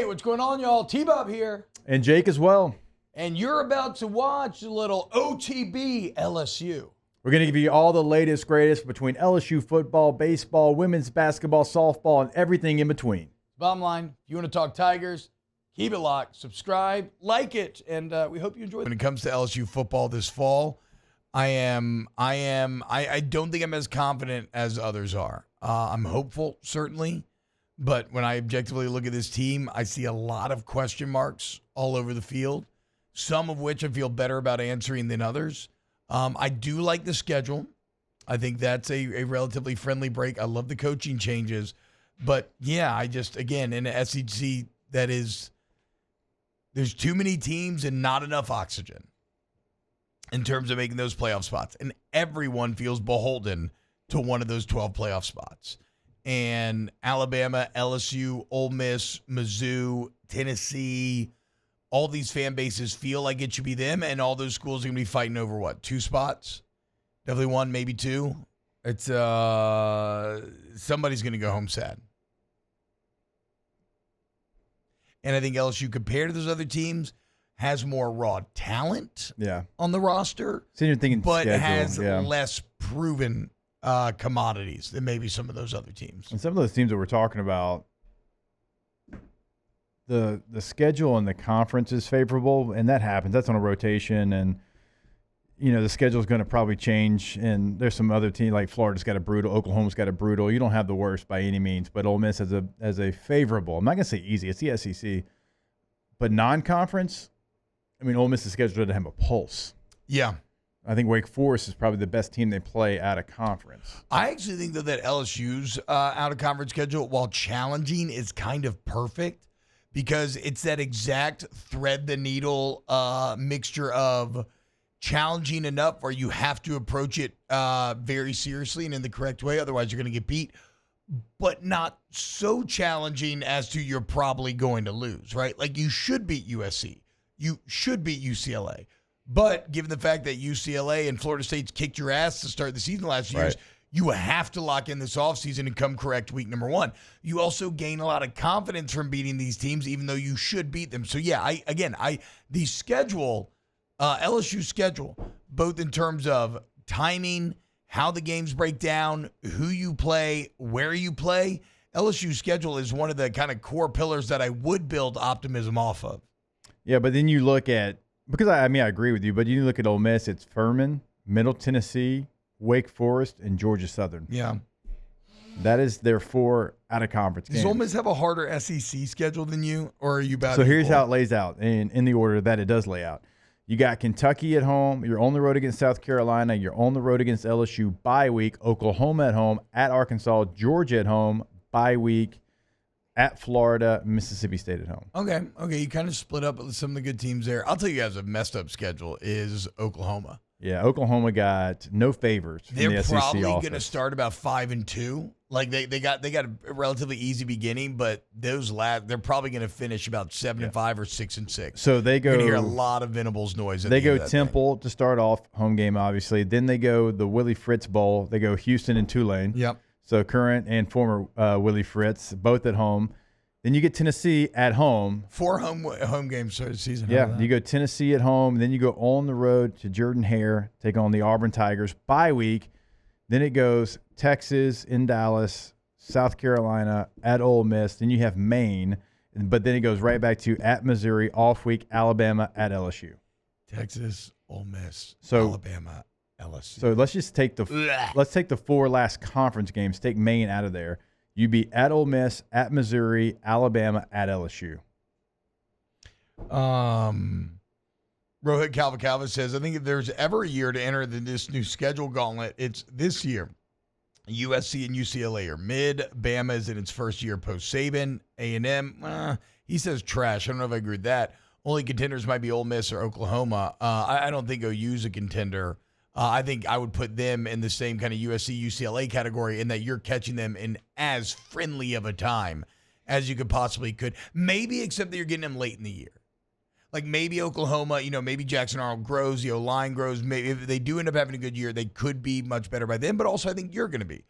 what's going on, y'all? T-Bob here. And Jake as well. And you're about to watch a little OTB LSU. We're going to give you all the latest, greatest between LSU football, baseball, women's basketball, softball, and everything in between. Bottom line, if you want to talk Tigers, keep it locked, subscribe, like it, and we hope you enjoy it. When it comes to LSU football this fall, I don't think I'm as confident as others are. I'm hopeful, certainly. But when I objectively look at this team, I see a lot of question marks all over the field, some of which I feel better about answering than others. I do like the schedule. I think that's a relatively friendly break. I love the coaching changes. But, yeah, again, in the SEC, there's too many teams and not enough oxygen in terms of making those playoff spots. And everyone feels beholden to one of those 12 playoff spots. And Alabama, LSU, Ole Miss, Mizzou, Tennessee, all these fan bases feel like it should be them, and all those schools are going to be fighting over what? 2 spots? Definitely 1, maybe 2. It's somebody's going to go home sad. And I think LSU, compared to those other teams, has more raw talent on the roster, So you're thinking but schedule, has less proven commodities than maybe some of those other teams. And some of those teams that we're talking about, the schedule and the conference is favorable, and that happens. That's on a rotation, and the schedule is going to probably change. And there's some other teams like Florida's got a brutal, Oklahoma's got a brutal. You don't have the worst by any means, but Ole Miss has a favorable. I'm not going to say easy. It's the SEC, but non-conference. I mean, Ole Miss's schedule doesn't have a pulse. Yeah. I think Wake Forest is probably the best team they play out of conference. I actually think that LSU's out-of-conference schedule, while challenging, is kind of perfect because it's that exact thread-the-needle mixture of challenging enough where you have to approach it very seriously and in the correct way, otherwise you're going to get beat, but not so challenging as to you're probably going to lose, right? Like you should beat USC. You should beat UCLA. But given the fact that UCLA and Florida State's kicked your ass to start the season last year, you have to lock in this offseason and come correct week number 1. You also gain a lot of confidence from beating these teams, even though you should beat them. So, yeah, the schedule, LSU schedule, both in terms of timing, how the games break down, who you play, where you play, LSU schedule is one of the kind of core pillars that I would build optimism off of. Yeah, but then you look at, because I agree with you, but you look at Ole Miss, it's Furman, Middle Tennessee, Wake Forest, and Georgia Southern. Yeah. That is their 4 out-of-conference games. Does Ole Miss have a harder SEC schedule than you, or are you about So here's how it lays out, in the order that it does lay out. You got Kentucky at home. You're on the road against South Carolina. You're on the road against LSU, bye week. Oklahoma at home, at Arkansas. Georgia at home, bye week. At Florida, Mississippi State at home. Okay. You kind of split up with some of the good teams there. I'll tell you guys, a messed up schedule is Oklahoma. Yeah, Oklahoma got no favors from They're the SEC probably office. going to start about 5-2. Like they got a relatively easy beginning, but they're probably going to finish about 7-5 or 6-6. So they go. You're going to hear a lot of Venables noise. They go Temple to start off, home game obviously. Then they go the Willie Fritz Bowl. They go Houston and Tulane. Yep. So current and former Willie Fritz, both at home. Then you get Tennessee at home. 4 home games start the season. Yeah, you go Tennessee at home. Then you go on the road to Jordan-Hare, take on the Auburn Tigers. Bye week. Then it goes Texas in Dallas, South Carolina at Ole Miss. Then you have Maine. But then it goes right back to at Missouri, off week, Alabama at LSU. Texas, Ole Miss, Alabama, LSU. So let's just take the 4 last conference games. Take Maine out of there. You'd be at Ole Miss, at Missouri, Alabama, at LSU. Rohit Calva says, I think if there's ever a year to enter this new schedule gauntlet, it's this year. USC and UCLA are mid. Bama is in its first year post-Saban. A&M, he says trash. I don't know if I agree with that. Only contenders might be Ole Miss or Oklahoma. I don't think OU's a contender. I think I would put them in the same kind of USC, UCLA category in that you're catching them in as friendly of a time as you could. Maybe except that you're getting them late in the year. Like maybe Oklahoma, maybe Jackson Arnold grows, the O-line grows. Maybe if they do end up having a good year, they could be much better by then. But also I think you're going to be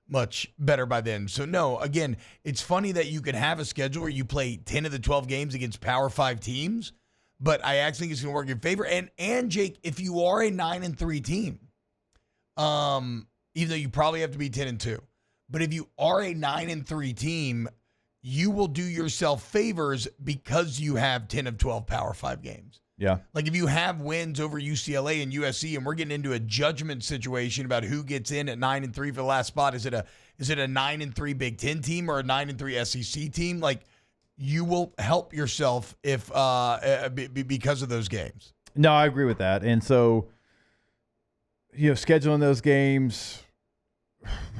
much better by then. So, no, again, it's funny that you could have a schedule where you play 10 of the 12 games against Power 5 teams, but I actually think it's going to work in your favor. And Jake, if you are a 9-3 team, even though you probably have to be 10-2, but if you are a 9-3 team, you will do yourself favors because you have 10 of 12 Power 5 games. Yeah. Like if you have wins over UCLA and USC, and we're getting into a judgment situation about who gets in at 9-3 for the last spot. Is it a 9-3 Big Ten team or a 9-3 SEC team? Like you will help yourself if because of those games. No, I agree with that. And so, scheduling those games,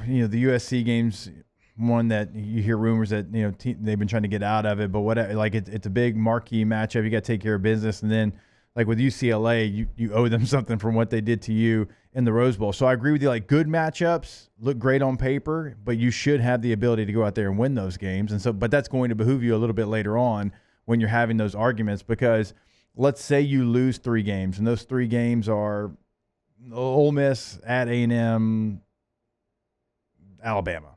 the USC games, one that you hear rumors that they've been trying to get out of it, but whatever. Like it's a big marquee matchup. You got to take care of business, and then like with UCLA, you owe them something from what they did to you in the Rose Bowl. So I agree with you. Like good matchups look great on paper, but you should have the ability to go out there and win those games. And so, but that's going to behoove you a little bit later on when you're having those arguments, because let's say you lose 3 games, and those 3 games are Ole Miss, at A&M, Alabama.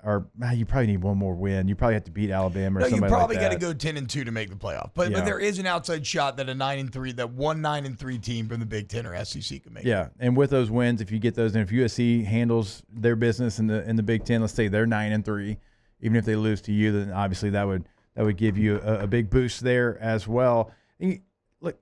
Or you probably need one more win. You probably have to beat Alabama or somebody like that. You probably got to go 10-2 to make the playoff. But there is an outside shot that one 9-3 team from the Big Ten or SEC can make it. Yeah, and with those wins, if you get those, and if USC handles their business in the Big Ten, let's say they're 9-3, even if they lose to you, then obviously that would give you a big boost there as well. And look,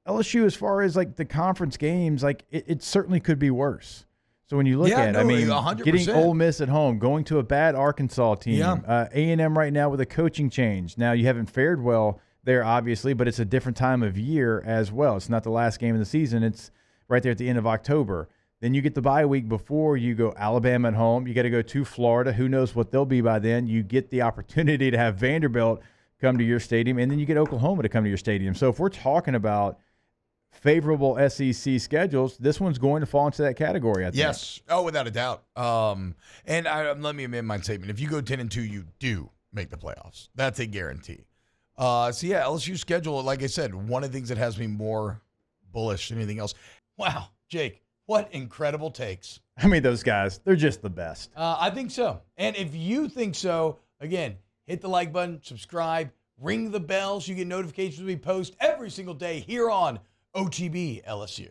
LSU, as far as like the conference games, like it certainly could be worse. So when you look at it, 100%. Getting Ole Miss at home, going to a bad Arkansas team, A&M right now with a coaching change. Now, you haven't fared well there, obviously, but it's a different time of year as well. It's not the last game of the season. It's right there at the end of October. Then you get the bye week before you go Alabama at home. You got to go to Florida. Who knows what they'll be by then. You get the opportunity to have Vanderbilt come to your stadium, and then you get Oklahoma to come to your stadium. So if we're talking about favorable SEC schedules, this one's going to fall into that category, I think. Yes. Oh, without a doubt. And let me amend my statement. If you go 10-2, you do make the playoffs. That's a guarantee. LSU schedule, like I said, one of the things that has me more bullish than anything else. Wow, Jake, what incredible takes. I mean, those guys, they're just the best. I think so. And if you think so, again, hit the like button, subscribe, ring the bell so you get notifications when we post every single day here on OTB LSU.